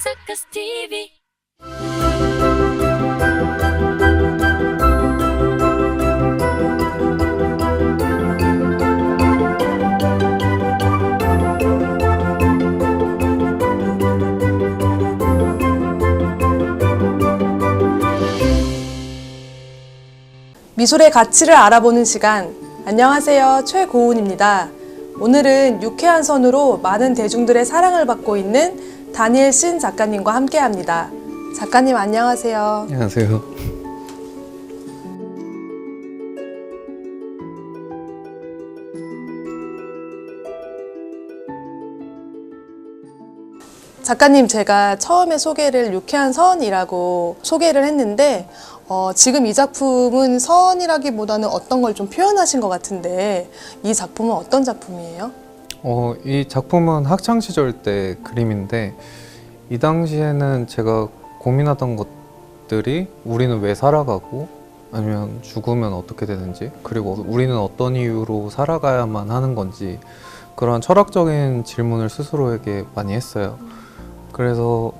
Circus TV. 미술의 가치를 알아보는 시간. 안녕하세요, 최고은입니다. 오늘은 유쾌한 선으로 많은 대중들의 사랑을 받고 있는 다니엘 신 작가님과 함께합니다. 작가님 안녕하세요. 안녕하세요. 작가님, 제가 처음에 소개를 유쾌한 선이라고 소개를 했는데 지금 이 작품은 선이라기보다는 어떤 걸 좀 표현하신 것 같은데 이 작품은 어떤 작품이에요? 이 작품은 학창시절 때 그림인데 이 당시에는 제가 고민하던 것들이 우리는 왜 살아가고 아니면 죽으면 어떻게 되는지, 그리고 우리는 어떤 이유로 살아가야만 하는 건지, 그런 철학적인 질문을 스스로에게 많이 했어요. 그래서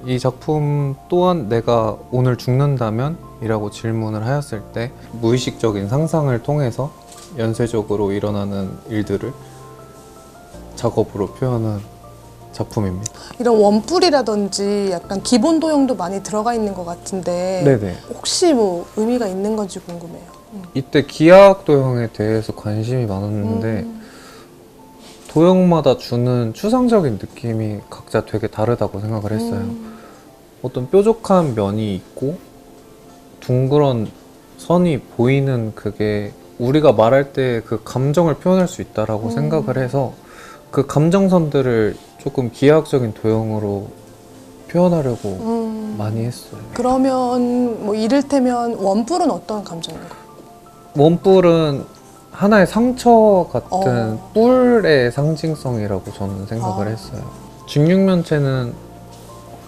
이 작품 또한 내가 오늘 죽는다면? 이라고 질문을 하였을 때 무의식적인 상상을 통해서 연쇄적으로 일어나는 일들을 작업으로 표현한 작품입니다. 이런 원뿔이라든지 약간 기본 도형도 많이 들어가 있는 것 같은데 네네. 혹시 뭐 의미가 있는 건지 궁금해요. 이때 기하학 도형에 대해서 관심이 많았는데 도형마다 주는 추상적인 느낌이 각자 되게 다르다고 생각을 했어요. 어떤 뾰족한 면이 있고 둥그런 선이 보이는, 그게 우리가 말할 때 그 감정을 표현할 수 있다라고 생각을 해서 그 감정선들을 조금 기하학적인 도형으로 표현하려고 많이 했어요. 그러면 뭐 이를테면 원뿔은 어떤 감정인가요? 원뿔은 하나의 상처 같은 뿔의 상징성이라고 저는 생각을 했어요. 직육면체는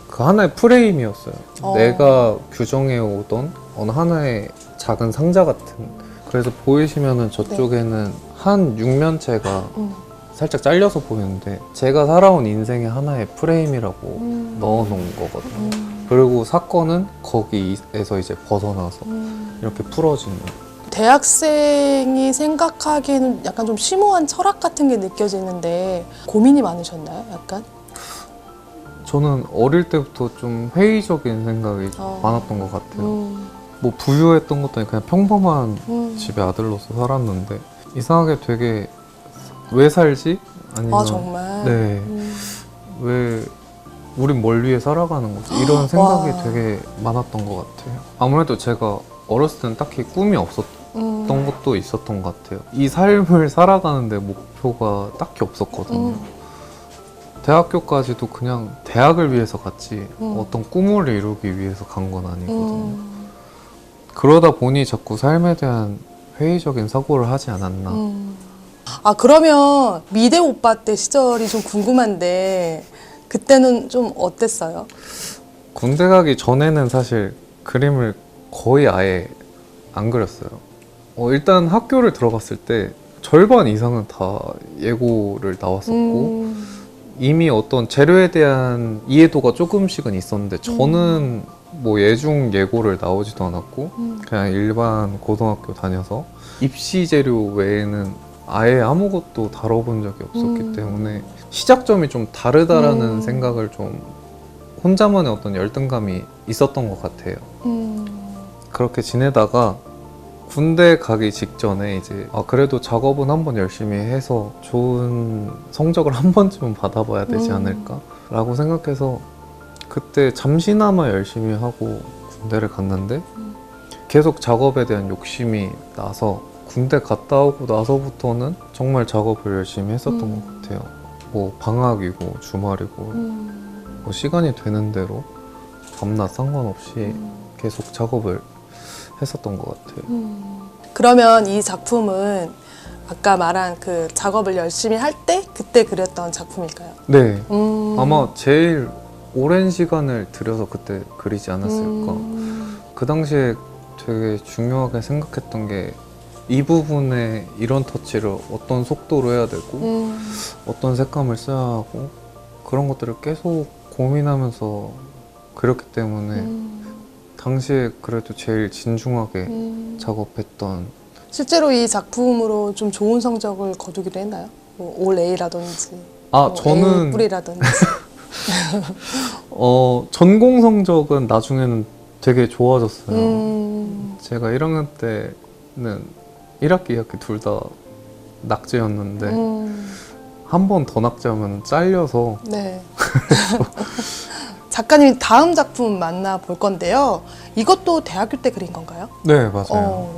그 하나의 프레임이었어요. 내가 규정해 오던 어느 하나의 작은 상자 같은. 그래서 보이시면은 저쪽에는 한 육면체가 살짝 잘려서 보이는데 제가 살아온 인생의 하나의 프레임이라고 넣어놓은 거거든요. 그리고 사건은 거기에서 이제 벗어나서 이렇게 풀어지는. 대학생이 생각하기에는 약간 좀 심오한 철학 같은 게 느껴지는데 고민이 많으셨나요? 약간? 저는 어릴 때부터 좀 회의적인 생각이 많았던 것 같아요. 뭐 부유했던 것도 아니고 그냥 평범한 집의 아들로서 살았는데 이상하게 되게 왜 살지? 아니면 정말? 네. 왜 우린 뭘 위해 살아가는 거지? 이런 생각이 되게 많았던 것 같아요. 아무래도 제가 어렸을 때는 딱히 꿈이 없었던 것도 있었던 것 같아요. 이 삶을 살아가는데 목표가 딱히 없었거든요. 대학교까지도 그냥 대학을 위해서 갔지 어떤 꿈을 이루기 위해서 간 건 아니거든요. 그러다 보니 자꾸 삶에 대한 회의적인 사고를 하지 않았나. 그러면 미대 오빠 때 시절이 좀 궁금한데 그때는 좀 어땠어요? 군대 가기 전에는 사실 그림을 거의 아예 안 그렸어요. 일단 학교를 들어갔을 때 절반 이상은 다 예고를 나왔었고 이미 어떤 재료에 대한 이해도가 조금씩은 있었는데 저는 뭐 예중 예고를 나오지도 않았고 그냥 일반 고등학교 다녀서 입시 재료 외에는 아예 아무것도 다뤄본 적이 없었기 때문에 시작점이 좀 다르다라는 생각을 좀 혼자만의 어떤 열등감이 있었던 것 같아요. 그렇게 지내다가 군대 가기 직전에 이제 그래도 작업은 한번 열심히 해서 좋은 성적을 한 번쯤은 받아봐야 되지 않을까 라고 생각해서 그때 잠시나마 열심히 하고 군대를 갔는데 계속 작업에 대한 욕심이 나서 군대 갔다 오고 나서부터는 정말 작업을 열심히 했었던 것 같아요. 뭐 방학이고 주말이고 뭐 시간이 되는 대로 밤낮 상관없이 계속 작업을 했었던 것 같아요. 그러면 이 작품은 아까 말한 그 작업을 열심히 할 때 그때 그렸던 작품일까요? 네. 아마 제일 오랜 시간을 들여서 그때 그리지 않았을까. 그 당시에 되게 중요하게 생각했던 게 이 부분에 이런 터치를 어떤 속도로 해야 되고 어떤 색감을 써야 하고 그런 것들을 계속 고민하면서 그렸기 때문에 당시에 그래도 제일 진중하게 작업했던. 실제로 이 작품으로 좀 좋은 성적을 거두기도 했나요? 뭐 올 A라든지 뭐 저는 A 뿔이라든지. 전공 성적은 나중에는 되게 좋아졌어요. 제가 1학년 때는 1학기, 2학기 둘 다 낙제였는데 한 번 더 낙제하면 잘려서. 네. 작가님 다음 작품 만나볼 건데요. 이것도 대학교 때 그린 건가요? 네, 맞아요.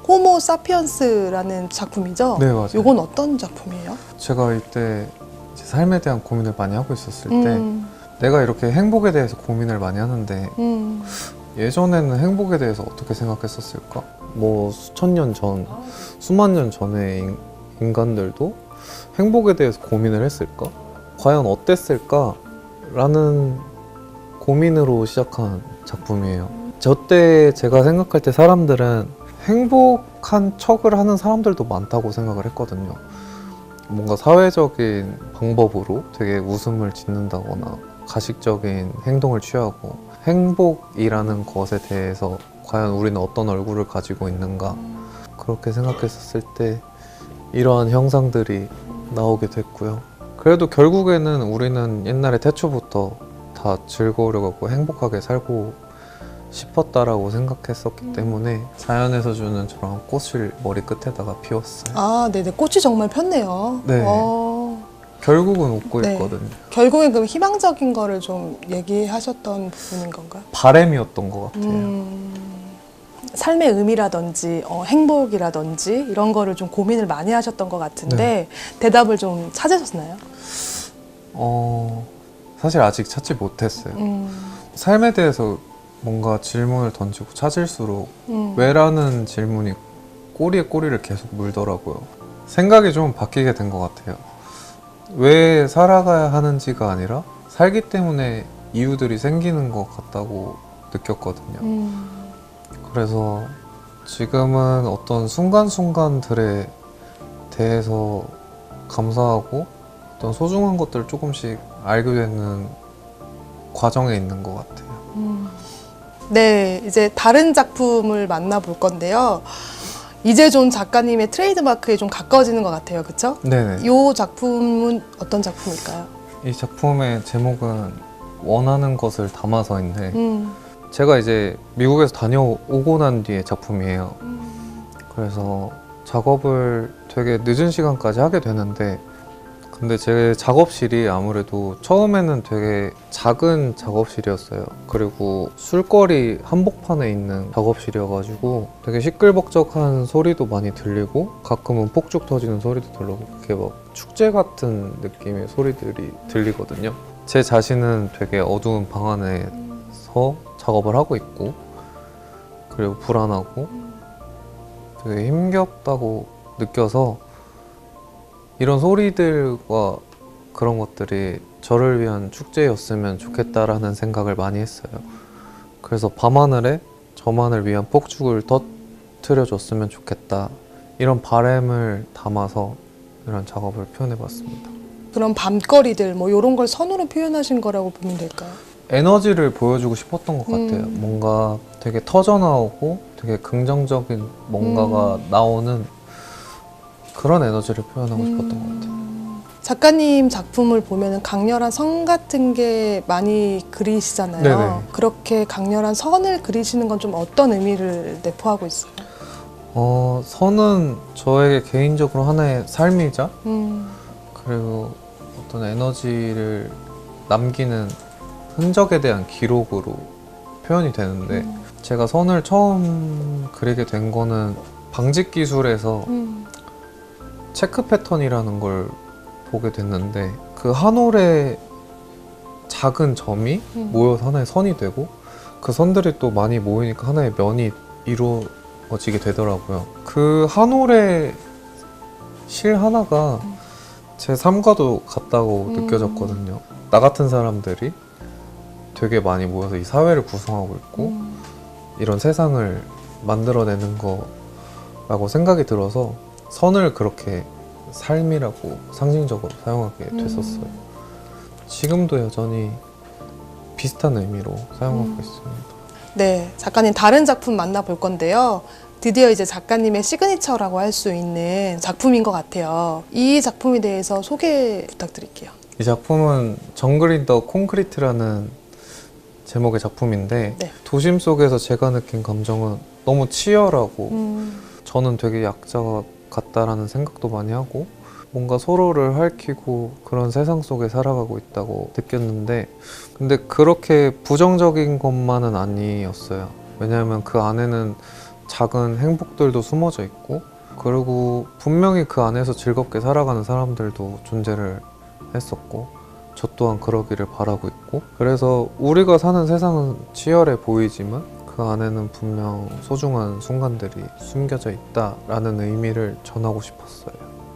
호모 사피언스라는 작품이죠? 네, 맞아요. 이건 어떤 작품이에요? 제가 이때 이제 삶에 대한 고민을 많이 하고 있었을 때 음, 내가 이렇게 행복에 대해서 고민을 많이 하는데 예전에는 행복에 대해서 어떻게 생각했었을까? 뭐 수천 년 전, 수만 년 전의 인간들도 행복에 대해서 고민을 했을까? 과연 어땠을까? 라는 고민으로 시작한 작품이에요. 저 때 제가 생각할 때 사람들은 행복한 척을 하는 사람들도 많다고 생각을 했거든요. 뭔가 사회적인 방법으로 되게 웃음을 짓는다거나 가식적인 행동을 취하고 행복이라는 것에 대해서 과연 우리는 어떤 얼굴을 가지고 있는가, 그렇게 생각했었을 때 이러한 형상들이 나오게 됐고요. 그래도 결국에는 우리는 옛날에 태초부터 다 즐거우려고 하고 행복하게 살고 싶었다라고 생각했었기 때문에 자연에서 주는 저런 꽃을 머리 끝에다가 피웠어요. 아, 네네. 꽃이 정말 폈네요. 네. 결국은 웃고 네. 있거든요. 결국엔 그럼 희망적인 거를 좀 얘기하셨던 부분인 건가요? 바램이었던 것 같아요. 삶의 의미라든지 행복이라든지 이런 거를 좀 고민을 많이 하셨던 것 같은데 대답을 좀 찾으셨나요? 사실 아직 찾지 못했어요. 삶에 대해서 뭔가 질문을 던지고 찾을수록 왜라는 질문이 꼬리에 꼬리를 계속 물더라고요. 생각이 좀 바뀌게 된 것 같아요. 왜 살아가야 하는지가 아니라 살기 때문에 이유들이 생기는 것 같다고 느꼈거든요. 그래서 지금은 어떤 순간순간들에 대해서 감사하고 어떤 소중한 것들을 조금씩 알게 되는 과정에 있는 것 같아요. 네, 이제 다른 작품을 만나볼 건데요. 이재존 작가님의 트레이드마크에 좀 가까워지는 것 같아요. 그렇죠? 네네. 이 작품은 어떤 작품일까요? 이 작품의 제목은 원하는 것을 담아서인데 제가 이제 미국에서 다녀오고 난 뒤에 작품이에요. 그래서 작업을 되게 늦은 시간까지 하게 되는데 근데 제 작업실이 아무래도 처음에는 되게 작은 작업실이었어요. 그리고 술거리 한복판에 있는 작업실이어가지고 되게 시끌벅적한 소리도 많이 들리고 가끔은 폭죽 터지는 소리도 들리고 그렇게 막 축제 같은 느낌의 소리들이 들리거든요. 제 자신은 되게 어두운 방 안에서 작업을 하고 있고 그리고 불안하고 되게 힘겹다고 느껴서 이런 소리들과 그런 것들이 저를 위한 축제였으면 좋겠다라는 생각을 많이 했어요. 그래서 밤하늘에 저만을 위한 폭죽을 터뜨려줬으면 좋겠다. 이런 바람을 담아서 이런 작업을 표현해봤습니다. 그런 밤거리들 뭐 이런 걸 선으로 표현하신 거라고 보면 될까요? 에너지를 보여주고 싶었던 것 같아요. 뭔가 되게 터져나오고 되게 긍정적인 뭔가가 나오는 그런 에너지를 표현하고 싶었던 것 같아요. 작가님 작품을 보면 강렬한 선 같은 게 많이 그리시잖아요. 네네. 그렇게 강렬한 선을 그리시는 건 좀 어떤 의미를 내포하고 있어요? 선은 저에게 개인적으로 하나의 삶이자 음, 그리고 어떤 에너지를 남기는 흔적에 대한 기록으로 표현이 되는데 제가 선을 처음 그리게 된 거는 방직 기술에서 체크 패턴이라는 걸 보게 됐는데 그 한 올의 작은 점이 모여서 하나의 선이 되고 그 선들이 또 많이 모이니까 하나의 면이 이루어지게 되더라고요. 그 한 올의 실 하나가 제 삶과도 같다고 느껴졌거든요. 나 같은 사람들이 되게 많이 모여서 이 사회를 구성하고 있고 이런 세상을 만들어내는 거라고 생각이 들어서 선을 그렇게 삶이라고 상징적으로 사용하게 됐었어요. 지금도 여전히 비슷한 의미로 사용하고 있습니다. 네, 작가님 다른 작품 만나볼 건데요. 드디어 이제 작가님의 시그니처라고 할 수 있는 작품인 것 같아요. 이 작품에 대해서 소개 부탁드릴게요. 이 작품은 정글 인 더 콘크리트라는 제목의 작품인데 네. 도심 속에서 제가 느낀 감정은 너무 치열하고 저는 되게 약자가 같다라는 생각도 많이 하고 뭔가 서로를 핥히고 그런 세상 속에 살아가고 있다고 느꼈는데 근데 그렇게 부정적인 것만은 아니었어요. 왜냐하면 그 안에는 작은 행복들도 숨어져 있고 그리고 분명히 그 안에서 즐겁게 살아가는 사람들도 존재를 했었고 저 또한 그러기를 바라고 있고 그래서 우리가 사는 세상은 치열해 보이지만 그 안에는 분명 소중한 순간들이 숨겨져 있다라는 의미를 전하고 싶었어요.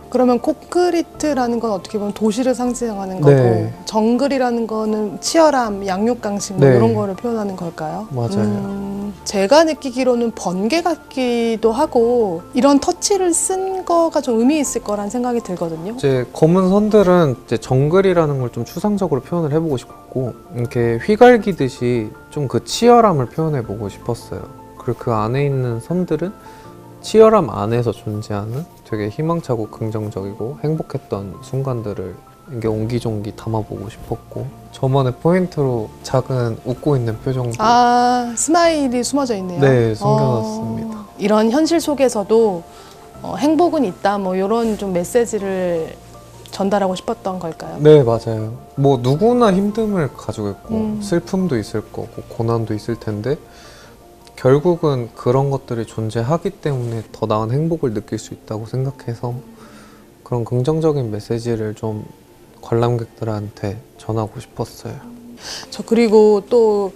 그러면 콘크리트라는 건 어떻게 보면 도시를 상징하는 거고 네. 정글이라는 거는 치열함, 양육강식 네. 이런 거를 표현하는 걸까요? 맞아요. 제가 느끼기로는 번개 같기도 하고 이런 터치를 쓴 거가 좀 의미 있을 거란 생각이 들거든요. 이제 검은 선들은 이제 정글이라는 걸 좀 추상적으로 표현을 해보고 싶었고 이렇게 휘갈기듯이 좀 그 치열함을 표현해보고 싶었어요. 그리고 그 안에 있는 선들은 치열함 안에서 존재하는 되게 희망차고 긍정적이고 행복했던 순간들을 이게 옹기종기 담아보고 싶었고 저만의 포인트로 작은 웃고 있는 표정도 아, 스마일이 숨어져 있네요. 네, 숨겨놨습니다. 이런 현실 속에서도 행복은 있다 뭐 이런 좀 메시지를 전달하고 싶었던 걸까요? 네, 맞아요. 뭐 누구나 힘듦을 가지고 있고 슬픔도 있을 거고 고난도 있을 텐데 결국은 그런 것들이 존재하기 때문에 더 나은 행복을 느낄 수 있다고 생각해서 그런 긍정적인 메시지를 좀 관람객들한테 전하고 싶었어요. 저 그리고 또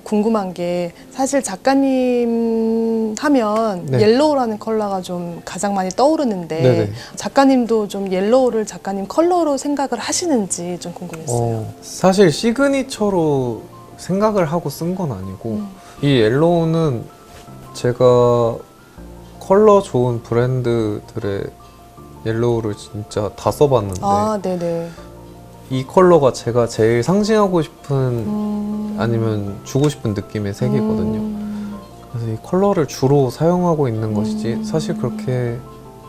궁금한 게 사실 작가님 하면 네. 옐로우라는 컬러가 좀 가장 많이 떠오르는데 네네. 작가님도 좀 옐로우를 작가님 컬러로 생각을 하시는지 좀 궁금했어요. 사실 시그니처로 생각을 하고 쓴 건 아니고 이 옐로우는 제가 컬러 좋은 브랜드들의 옐로우를 진짜 다 써봤는데 아, 네네. 이 컬러가 제가 제일 상징하고 싶은 아니면 주고 싶은 느낌의 색이거든요. 그래서 이 컬러를 주로 사용하고 있는 것이지 사실 그렇게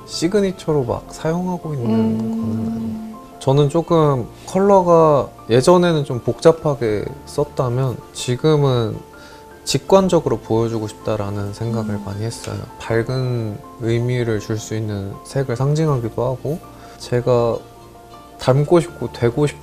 시그니처로 막 사용하고 있는 거는 아니에요. 저는 조금 컬러가 예전에는 좀 복잡하게 썼다면 지금은 직관적으로 보여주고 싶다라는 생각을 많이 했어요. 밝은 의미를 줄 수 있는 색을 상징하기도 하고 제가 닮고 싶고 되고 싶은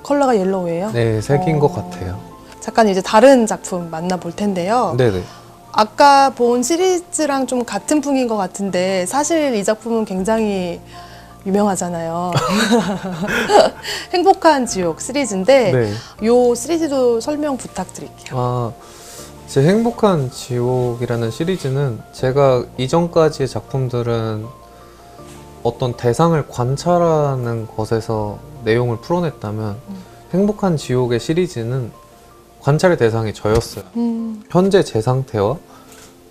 컬러가 옐로우예요? 네, 색인 것 같아요. 작가님 이제 다른 작품 만나볼 텐데요. 네네. 아까 본 시리즈랑 좀 같은 풍인 것 같은데 사실 이 작품은 굉장히 유명하잖아요. 행복한 지옥 시리즈인데 네. 이 시리즈도 설명 부탁드릴게요. 제 행복한 지옥이라는 시리즈는 제가 이전까지의 작품들은 어떤 대상을 관찰하는 것에서 내용을 풀어냈다면 행복한 지옥의 시리즈는 관찰의 대상이 저였어요. 현재 제 상태와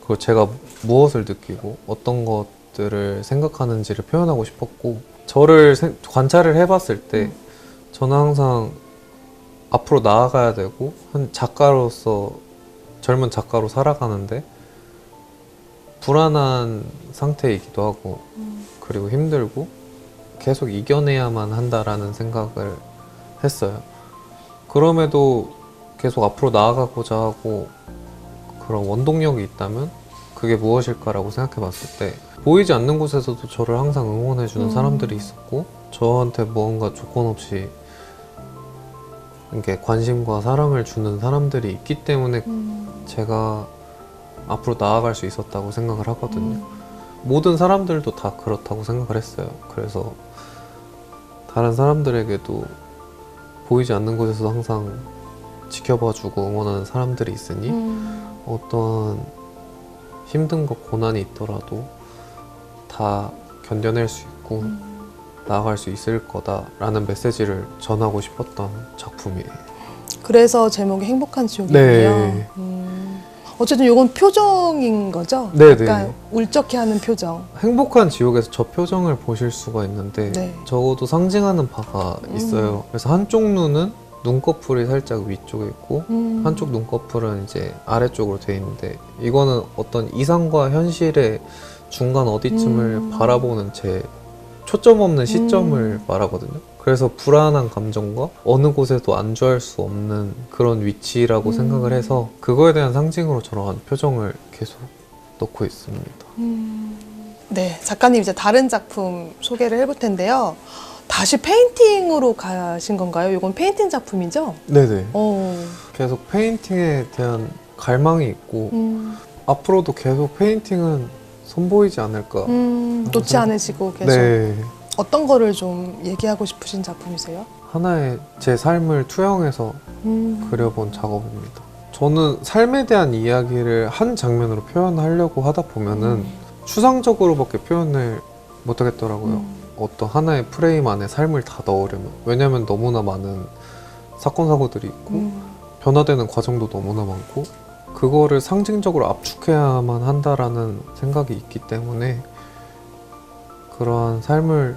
그리고 제가 무엇을 느끼고 어떤 것들을 생각하는지를 표현하고 싶었고 저를 관찰을 해봤을 때 저는 항상 앞으로 나아가야 되고 한 작가로서 젊은 작가로 살아가는데 불안한 상태이기도 하고 그리고 힘들고 계속 이겨내야만 한다라는 생각을 했어요. 그럼에도 계속 앞으로 나아가고자 하고 그런 원동력이 있다면 그게 무엇일까라고 생각해 봤을 때 보이지 않는 곳에서도 저를 항상 응원해주는 사람들이 있었고 저한테 뭔가 조건 없이 이렇게 관심과 사랑을 주는 사람들이 있기 때문에 제가 앞으로 나아갈 수 있었다고 생각을 하거든요. 모든 사람들도 다 그렇다고 생각을 했어요. 그래서 다른 사람들에게도 보이지 않는 곳에서 항상 지켜봐주고 응원하는 사람들이 있으니 어떤 힘든 것, 고난이 있더라도 다 견뎌낼 수 있고 나아갈 수 있을 거다라는 메시지를 전하고 싶었던 작품이에요. 그래서 제목이 행복한 지옥이에요. 네. 어쨌든 이건 표정인 거죠? 네네. 약간 울적해하는 표정. 행복한 지옥에서 저 표정을 보실 수가 있는데 네. 적어도 상징하는 바가 있어요. 그래서 한쪽 눈은 눈꺼풀이 살짝 위쪽에 있고 한쪽 눈꺼풀은 이제 아래쪽으로 돼 있는데 이거는 어떤 이상과 현실의 중간 어디쯤을 바라보는 제 초점 없는 시점을 말하거든요. 그래서 불안한 감정과 어느 곳에도 안주할 수 없는 그런 위치라고 생각을 해서 그거에 대한 상징으로 저런 표정을 계속 넣고 있습니다. 네, 작가님 이제 다른 작품 소개를 해볼 텐데요. 다시 페인팅으로 가신 건가요? 이건 페인팅 작품이죠? 네네. 어. 계속 페인팅에 대한 갈망이 있고 앞으로도 계속 페인팅은 선보이지 않을까. 놓지 않으시고 계속 네. 어떤 거를 좀 얘기하고 싶으신 작품이세요? 하나의 제 삶을 투영해서 그려본 작업입니다. 저는 삶에 대한 이야기를 한 장면으로 표현하려고 하다 보면은 추상적으로밖에 표현을 못 하겠더라고요. 어떤 하나의 프레임 안에 삶을 다 넣으려면. 왜냐면 너무나 많은 사건, 사고들이 있고 변화되는 과정도 너무나 많고 그거를 상징적으로 압축해야만 한다라는 생각이 있기 때문에 그러한 삶을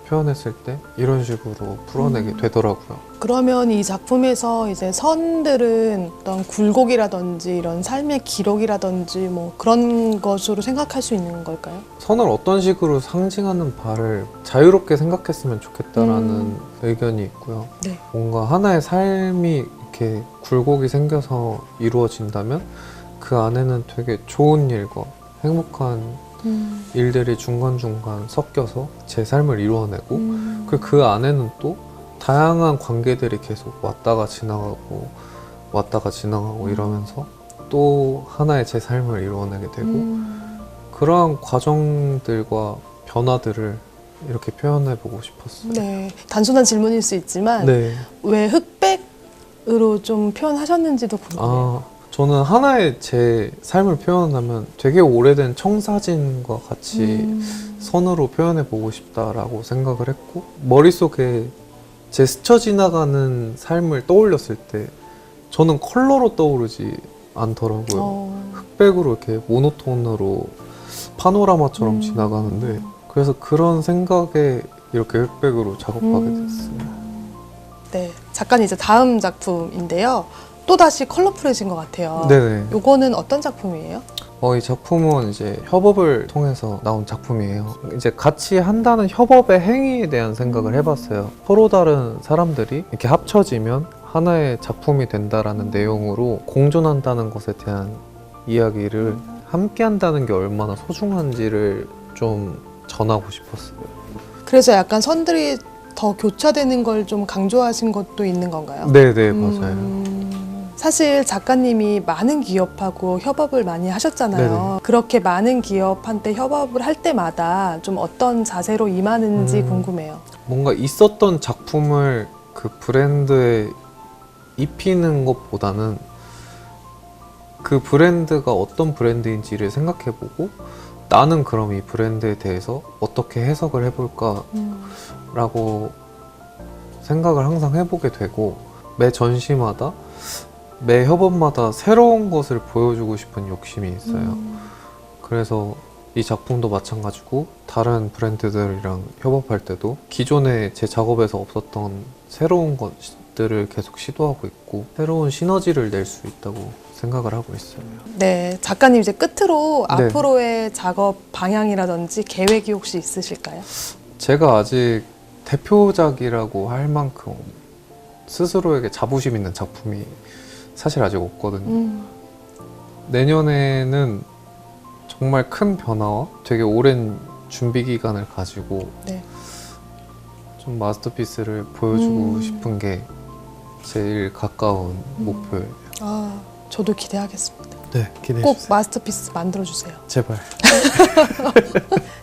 표현했을 때 이런 식으로 풀어내게 되더라고요. 그러면 이 작품에서 이제 선들은 어떤 굴곡이라든지 이런 삶의 기록이라든지 뭐 그런 것으로 생각할 수 있는 걸까요? 선을 어떤 식으로 상징하는 바를 자유롭게 생각했으면 좋겠다라는 의견이 있고요. 네. 뭔가 하나의 삶이 이렇게 굴곡이 생겨서 이루어진다면 그 안에는 되게 좋은 일과 행복한 일들이 중간중간 섞여서 제 삶을 이루어내고 그 안에는 또 다양한 관계들이 계속 왔다가 지나가고 이러면서 또 하나의 제 삶을 이루어내게 되고 그러한 과정들과 변화들을 이렇게 표현해보고 싶었어요. 네. 단순한 질문일 수 있지만 네. 왜 흑백으로 좀 표현하셨는지도 궁금해요. 저는 하나의 제 삶을 표현하면 되게 오래된 청사진과 같이 선으로 표현해보고 싶다라고 생각을 했고 머릿속에 제 스쳐 지나가는 삶을 떠올렸을 때 저는 컬러로 떠오르지 않더라고요. 흑백으로 이렇게 모노톤으로 파노라마처럼 지나가는데 그래서 그런 생각에 이렇게 흑백으로 작업하게 됐습니다. 네, 작가님 이제 다음 작품인데요. 또다시 컬러풀해진 것 같아요. 네네. 요거는 어떤 작품이에요? 이 작품은 이제 협업을 통해서 나온 작품이에요. 이제 같이 한다는 협업의 행위에 대한 생각을 해봤어요. 서로 다른 사람들이 이렇게 합쳐지면 하나의 작품이 된다라는 내용으로 공존한다는 것에 대한 이야기를 함께 한다는 게 얼마나 소중한지를 좀 전하고 싶었어요. 그래서 약간 선들이 더 교차되는 걸 좀 강조하신 것도 있는 건가요? 네네, 맞아요. 사실 작가님이 많은 기업하고 협업을 많이 하셨잖아요. 네네. 그렇게 많은 기업한테 협업을 할 때마다 좀 어떤 자세로 임하는지 궁금해요. 뭔가 있었던 작품을 그 브랜드에 입히는 것보다는 그 브랜드가 어떤 브랜드인지를 생각해보고 나는 그럼 이 브랜드에 대해서 어떻게 해석을 해볼까 라고 생각을 항상 해보게 되고 매 전시마다 매 협업마다 새로운 것을 보여주고 싶은 욕심이 있어요. 그래서 이 작품도 마찬가지고 다른 브랜드들이랑 협업할 때도 기존에 제 작업에서 없었던 새로운 것들을 계속 시도하고 있고 새로운 시너지를 낼 수 있다고 생각을 하고 있어요. 네, 작가님 이제 끝으로 네. 앞으로의 작업 방향이라든지 계획이 혹시 있으실까요? 제가 아직 대표작이라고 할 만큼 스스로에게 자부심 있는 작품이 사실 아직 없거든요. 내년에는 정말 큰 변화와 되게 오랜 준비 기간을 가지고 네. 좀 마스터피스를 보여주고 싶은 게 제일 가까운 목표예요. 아, 저도 기대하겠습니다. 네, 기대해 꼭 주세요. 마스터피스 만들어주세요. 제발.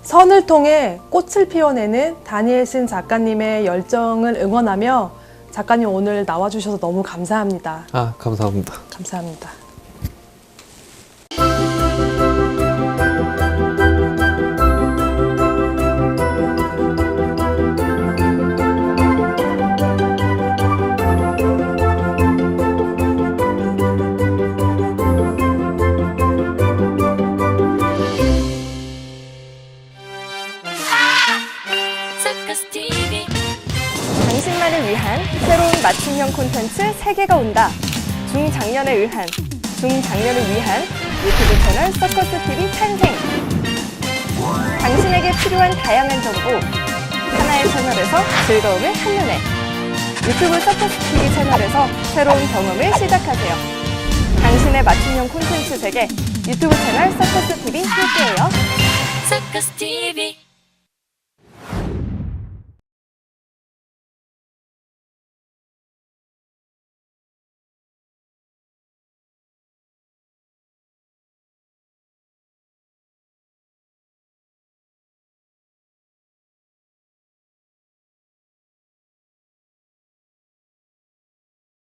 선을 통해 꽃을 피워내는 다니엘 신 작가님의 열정을 응원하며 작가님 오늘 나와주셔서 너무 감사합니다. 감사합니다. 감사합니다. 당신만을 위한 새로운 맞춤형 콘텐츠 세계가 온다. 중장년에 의한, 중장년을 위한 유튜브 채널 서커스TV 탄생. 당신에게 필요한 다양한 정보, 하나의 채널에서 즐거움을 한눈에. 유튜브 서커스TV 채널에서 새로운 경험을 시작하세요. 당신의 맞춤형 콘텐츠 세계 유튜브 채널 서커스TV 함께해요. 서커스TV